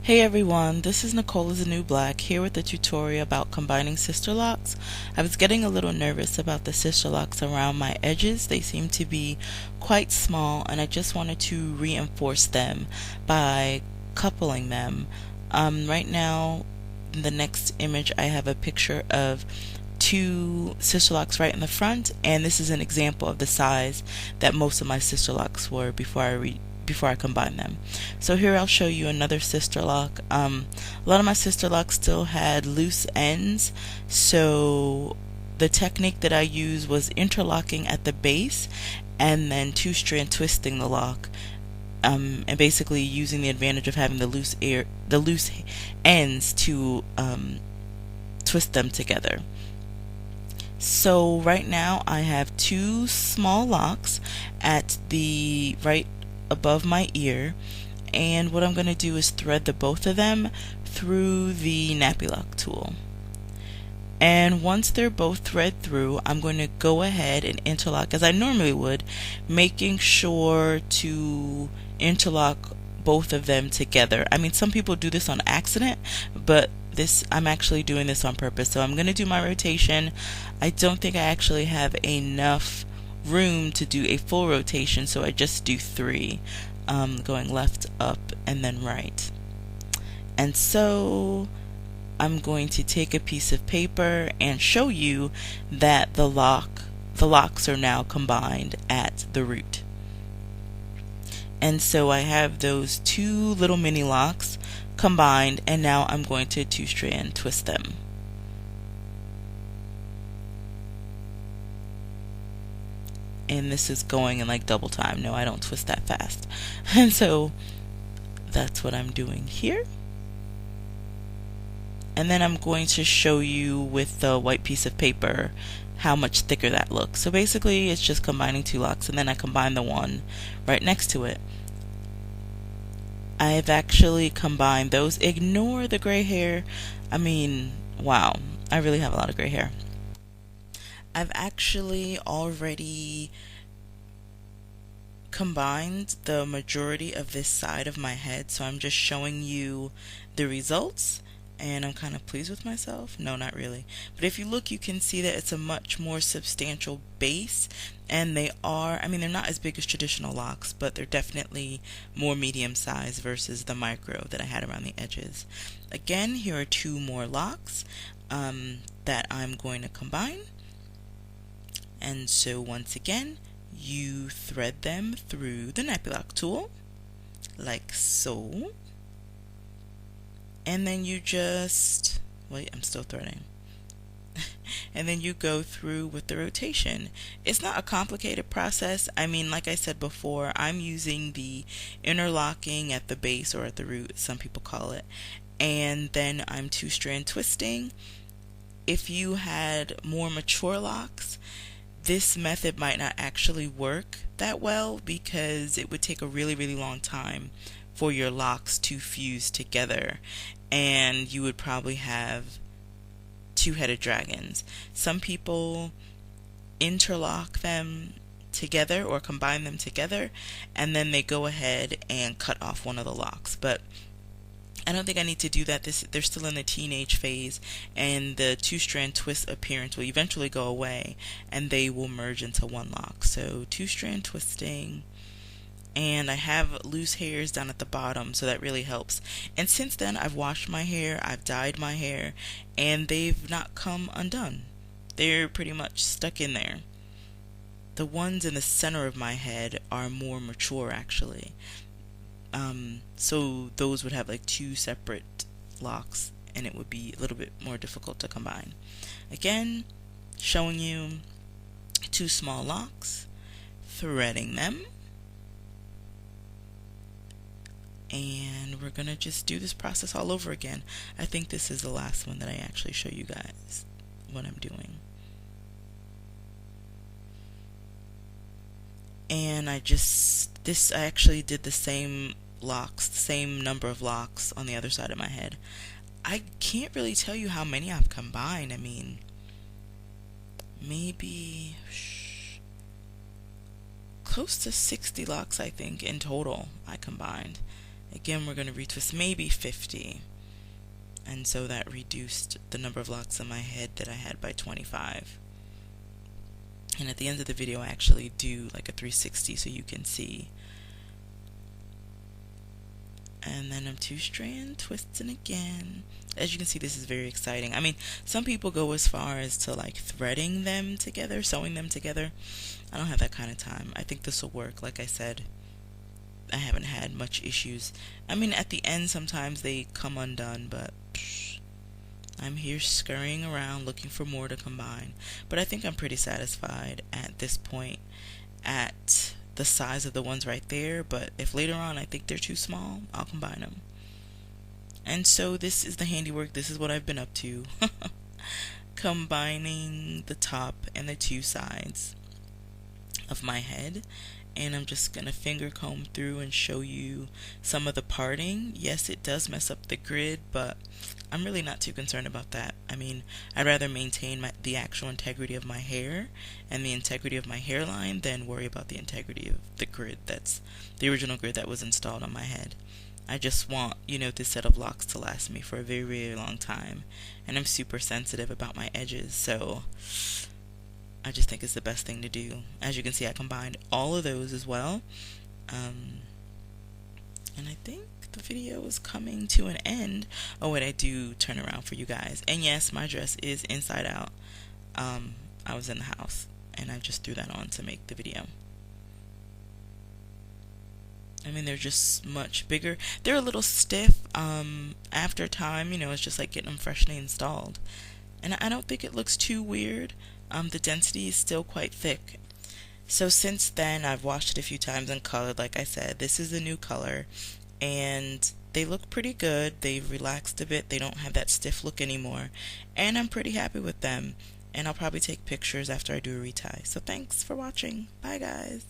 Hey everyone, this is Nicole is the New Black here with a tutorial about combining sister locks. I was getting a little nervous about the sister locks around my edges. They seem to be quite small and I just wanted to reinforce them by coupling them. Right now, in the next image, I have a picture of two sister locks right in the front, and this is an example of the size that most of my sister locks were before I combined them. So here I'll show you another sister lock. A lot of my sister locks still had loose ends, so the technique that I used was interlocking at the base and then two-strand twisting the lock. And basically using the advantage of having the loose ends to twist them together. So right now I have two small locks at the right above my ear, and what I'm going to do is thread the both of them through the nappy lock tool. And once they're both thread through, I'm going to go ahead and interlock as I normally would, making sure to interlock both of them together. I mean, some people do this on accident, but I'm actually doing this on purpose. So I'm going to do my rotation. I don't think I actually have enough room to do a full rotation, so I just do three, going left, up, and then right. And so I'm going to take a piece of paper and show you that the locks are now combined at the root. And so I have those two little mini locks combined, and now I'm going to two-strand twist them. And this is going in like double time. No, I don't twist that fast. And so that's what I'm doing here. And then I'm going to show you with the white piece of paper how much thicker that looks. So basically it's just combining two locks, and then I combine the one right next to it. I've actually combined those. Ignore the gray hair. I mean, wow, I really have a lot of gray hair. I've actually already combined the majority of this side of my head, so I'm just showing you the results, and I'm kind of pleased with myself. No, not really. But if you look, you can see that it's a much more substantial base, and they're not as big as traditional locks, but they're definitely more medium size versus the micro that I had around the edges. Again, here are two more locks that I'm going to combine. And so once again, you thread them through the nappy lock tool, like so. And then you just, wait, I'm still threading. And then you go through with the rotation. It's not a complicated process. I mean, like I said before, I'm using the interlocking at the base, or at the root, some people call it. And then I'm two-strand twisting. If you had more mature locks, this method might not actually work that well because it would take a really, really long time for your locks to fuse together, and you would probably have two-headed dragons. Some people interlock them together or combine them together, and then they go ahead and cut off one of the locks. But I don't think I need to do that. They're still in the teenage phase, and the two-strand twist appearance will eventually go away, and they will merge into one lock. So two-strand twisting, and I have loose hairs down at the bottom, so that really helps. And since then, I've washed my hair, I've dyed my hair, and they've not come undone. They're pretty much stuck in there. The ones in the center of my head are more mature, actually. So those would have like two separate locks, and it would be a little bit more difficult to combine. Again, showing you two small locks, threading them, and we're gonna just do this process all over again. I think this is the last one that I actually show you guys what I'm doing. And I actually did the same locks, the same number of locks on the other side of my head. I can't really tell you how many I've combined. I mean, maybe close to 60 locks, I think, in total I combined. Again, we're going to retwist maybe 50. And so that reduced the number of locks on my head that I had by 25. And at the end of the video, I actually do like a 360 so you can see. And then I'm 2-strand twisting again. As you can see, this is very exciting. I mean, some people go as far as to like threading them together, sewing them together. I don't have that kind of time. I think this will work. Like I said, I haven't had much issues. I mean, at the end, sometimes they come undone, but I'm here scurrying around looking for more to combine. But I think I'm pretty satisfied at this point at the size of the ones right there. But if later on I think they're too small, I'll combine them. And so this is the handiwork. This is what I've been up to. Combining the top and the two sides of my head. And I'm just going to finger comb through and show you some of the parting. Yes, it does mess up the grid, but I'm really not too concerned about that. I mean, I'd rather maintain the actual integrity of my hair and the integrity of my hairline than worry about the integrity of the grid. That's the original grid that was installed on my head. I just want, this set of locks to last me for a very, very long time. And I'm super sensitive about my edges, so I just think it's the best thing to do. As you can see, I combined all of those as well. And I think the video is coming to an end. Oh wait, I do turn around for you guys. And yes, my dress is inside out. I was in the house and I just threw that on to make the video. I mean, they're just much bigger. They're a little stiff after time. It's just like getting them freshly installed. And I don't think it looks too weird. The density is still quite thick. So since then, I've washed it a few times and colored. Like I said, this is the new color. And they look pretty good. They've relaxed a bit. They don't have that stiff look anymore. And I'm pretty happy with them. And I'll probably take pictures after I do a retie. So thanks for watching. Bye, guys.